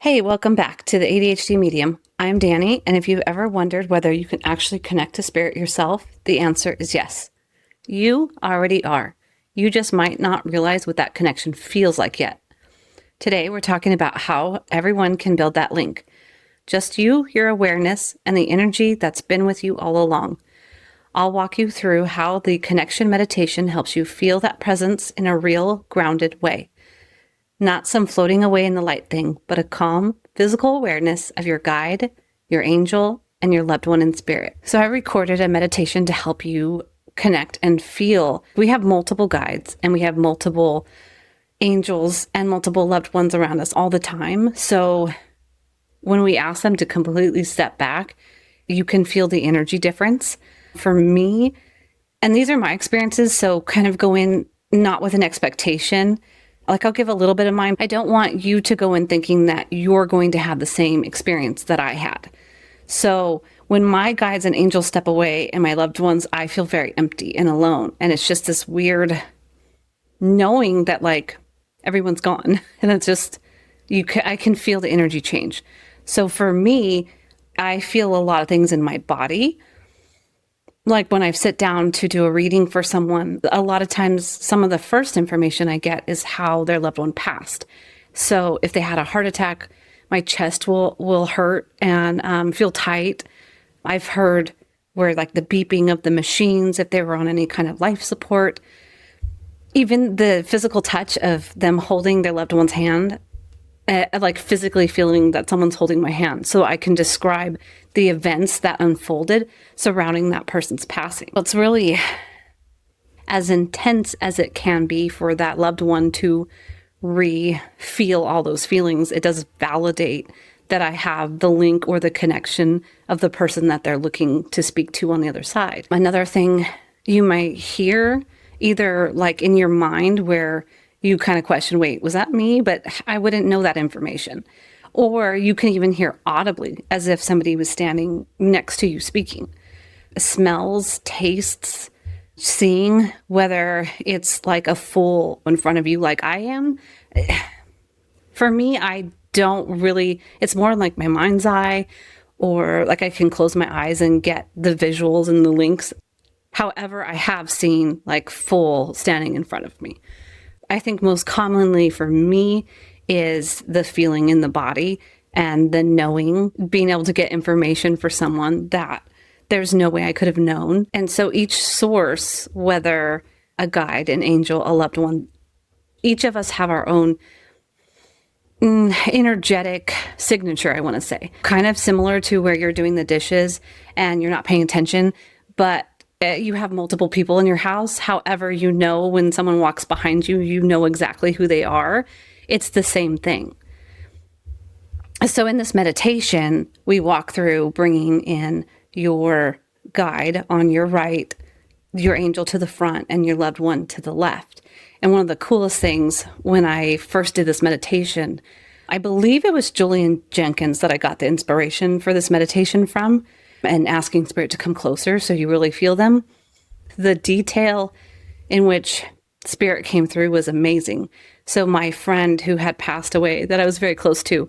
Hey, welcome back to the ADHD Medium. I'm Danny, and if you've ever wondered whether you can actually connect to spirit yourself, the answer is yes. You already are. You just might not realize what that connection feels like yet. Today, we're talking about how everyone can build that link. Just you, your awareness, and the energy that's been with you all along. I'll walk you through how the connection meditation helps you feel that presence in a real, grounded way. Not some floating away in the light thing, but a calm, physical awareness of your guide, your angel, and your loved one in spirit. So I recorded a meditation to help you connect and feel. We have multiple guides and we have multiple angels and multiple loved ones around us all the time. So when we ask them to completely step back, you can feel the energy difference. For me, and these are my experiences, so kind of go in not with an expectation. Like I'll give a little bit of mine. I don't want you to go in thinking that you're going to have the same experience that I had. So when my guides and angels step away and my loved ones, I feel very empty and alone. And it's just this weird knowing that like everyone's gone. And it's just, I can feel the energy change. So for me, I feel a lot of things in my body. Like when I sit down to do a reading for someone, a lot of times some of the first information I get is how their loved one passed. So if they had a heart attack, my chest will hurt and feel tight. I've heard where like the beeping of the machines, if they were on any kind of life support, even the physical touch of them holding their loved one's hand, like physically feeling that someone's holding my hand. So I can describe the events that unfolded surrounding that person's passing. It's really as intense as it can be for that loved one to feel all those feelings. It does validate that I have the link or the connection of the person that they're looking to speak to on the other side. Another thing you might hear, either like in your mind where you kind of question, wait, was that me? But I wouldn't know that information. Or you can even hear audibly as if somebody was standing next to you speaking. Smells, tastes, seeing, whether it's like a fool in front of you like I am. For me, I don't really, it's more like my mind's eye, or like I can close my eyes and get the visuals and the links. However, I have seen like full standing in front of me. I think most commonly for me is the feeling in the body and the knowing, being able to get information for someone that there's no way I could have known. And so each source, whether a guide, an angel, a loved one, each of us have our own energetic signature, I want to say. Kind of similar to where you're doing the dishes and you're not paying attention, but you have multiple people in your house. However, you know when someone walks behind you, you know exactly who they are. It's the same thing. So in this meditation, we walk through bringing in your guide on your right, your angel to the front, and your loved one to the left. And one of the coolest things when I first did this meditation, I believe it was Julian Jenkins that I got the inspiration for this meditation from, and asking spirit to come closer so you really feel them. The detail in which spirit came through was amazing. So my friend who had passed away that I was very close to,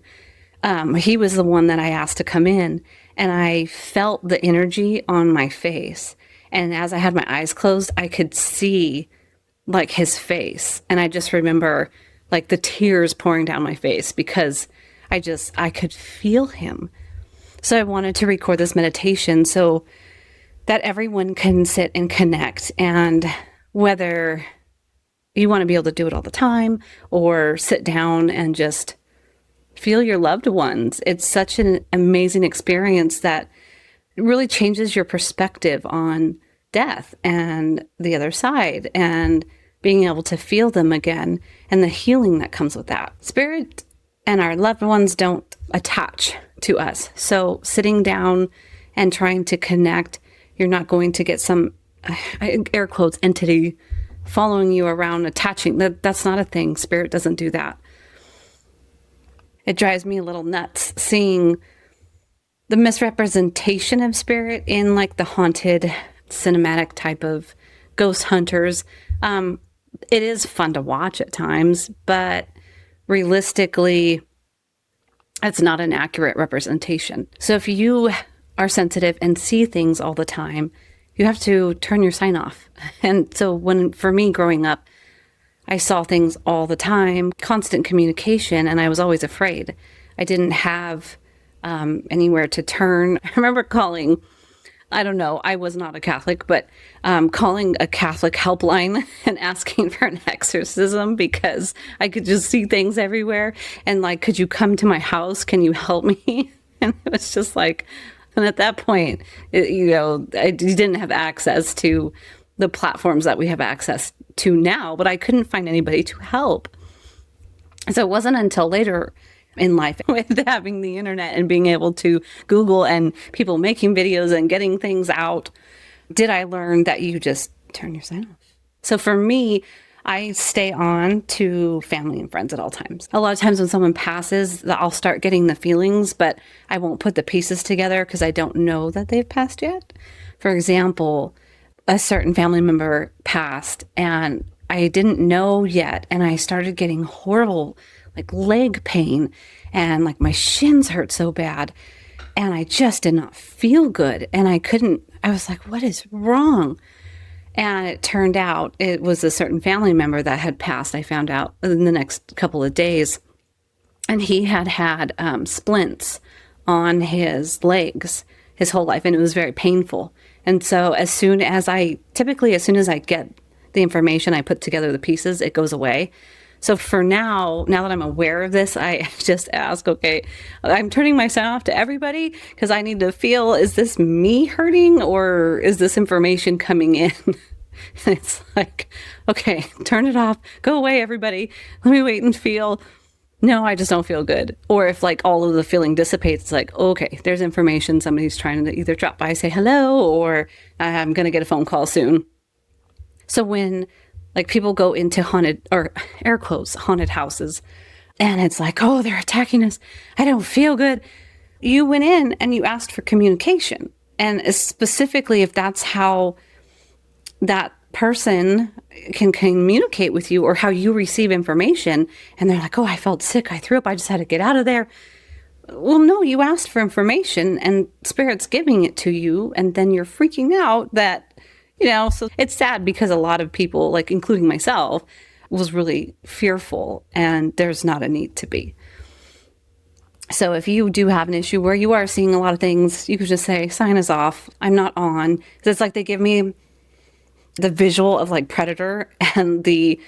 he was the one that I asked to come in, and I felt the energy on my face. And as I had my eyes closed, I could see like his face. And I just remember like the tears pouring down my face because I could feel him. So I wanted to record this meditation so that everyone can sit and connect. And whether you want to be able to do it all the time or sit down and just feel your loved ones, it's such an amazing experience that really changes your perspective on death and the other side and being able to feel them again and the healing that comes with that. Spirit and our loved ones don't attach to us. So sitting down and trying to connect, you're not going to get some, air quotes, entity following you around, attaching. That's not a thing. Spirit doesn't do that. It drives me a little nuts seeing the misrepresentation of spirit in like the haunted cinematic type of ghost hunters. It is fun to watch at times, but realistically, That's not an accurate representation. So if you are sensitive and see things all the time, you have to turn your sign off. And so for me growing up, I saw things all the time, constant communication, and I was always afraid. I didn't have anywhere to turn. I remember calling, I don't know, I was not a Catholic, but calling a Catholic helpline and asking for an exorcism because I could just see things everywhere. And like, could you come to my house? Can you help me? And it was just like, and at that point, you didn't have access to the platforms that we have access to now, but I couldn't find anybody to help. So it wasn't until later in life with having the internet and being able to Google and people making videos and getting things out, did I learn that you just turn your sign off. So for me, I stay on to family and friends at all times. A lot of times when someone passes, I'll start getting the feelings, but I won't put the pieces together because I don't know that they've passed yet. For example, a certain family member passed and I didn't know yet. And I started getting horrible like leg pain and like my shins hurt so bad. And I just did not feel good. And I was like, what is wrong? And it turned out it was a certain family member that had passed. I found out in the next couple of days. And he had splints on his legs his whole life. And it was very painful. And so as soon as I get the information, I put together the pieces, it goes away. So for now that I'm aware of this, I just ask, okay, I'm turning my sign off to everybody because I need to feel, is this me hurting or is this information coming in? It's like, okay, turn it off, go away, everybody. Let me wait and feel. No, I just don't feel good. Or if like all of the feeling dissipates, it's like, okay, there's information. Somebody's trying to either drop by, say hello, or I'm going to get a phone call soon. So when like people go into haunted, or air quotes, haunted houses, and it's like, oh, they're attacking us. I don't feel good. You went in and you asked for communication. And specifically, if that's how that person can communicate with you or how you receive information, and they're like, oh, I felt sick. I threw up. I just had to get out of there. Well, no, you asked for information and Spirit's giving it to you. And then you're freaking out that, so it's sad because a lot of people, like including myself, was really fearful and there's not a need to be. So if you do have an issue where you are seeing a lot of things, you could just say, sign us off. I'm not on. Because it's like they give me the visual of like Predator and the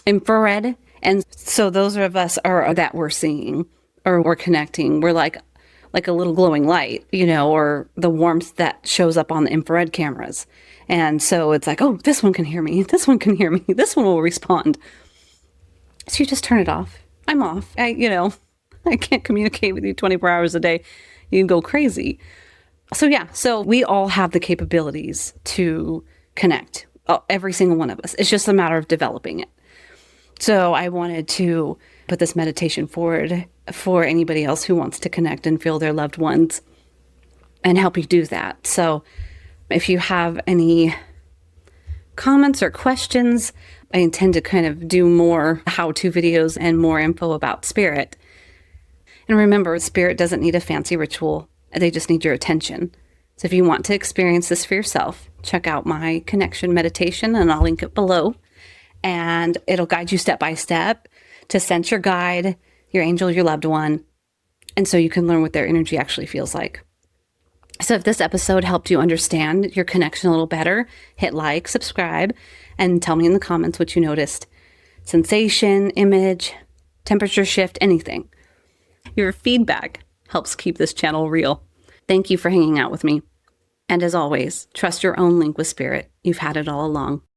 infrared. And so those of us that we're seeing or we're connecting, we're like a little glowing light, or the warmth that shows up on the infrared cameras. And so it's like, oh, this one can hear me. This one can hear me. This one will respond. So you just turn it off. I'm off. I can't communicate with you 24 hours a day. You can go crazy. So we all have the capabilities to connect. Every single one of us. It's just a matter of developing it. So I wanted to put this meditation forward for anybody else who wants to connect and feel their loved ones and help you do that. So if you have any comments or questions, I intend to kind of do more how-to videos and more info about spirit. And remember, spirit doesn't need a fancy ritual. They just need your attention. So if you want to experience this for yourself, check out my connection meditation, and I'll link it below. And it'll guide you step by step to sense your guide, your angel, your loved one. And so you can learn what their energy actually feels like. So if this episode helped you understand your connection a little better, hit like, subscribe, and tell me in the comments what you noticed. Sensation, image, temperature shift, anything. Your feedback helps keep this channel real. Thank you for hanging out with me. And as always, trust your own link with spirit. You've had it all along.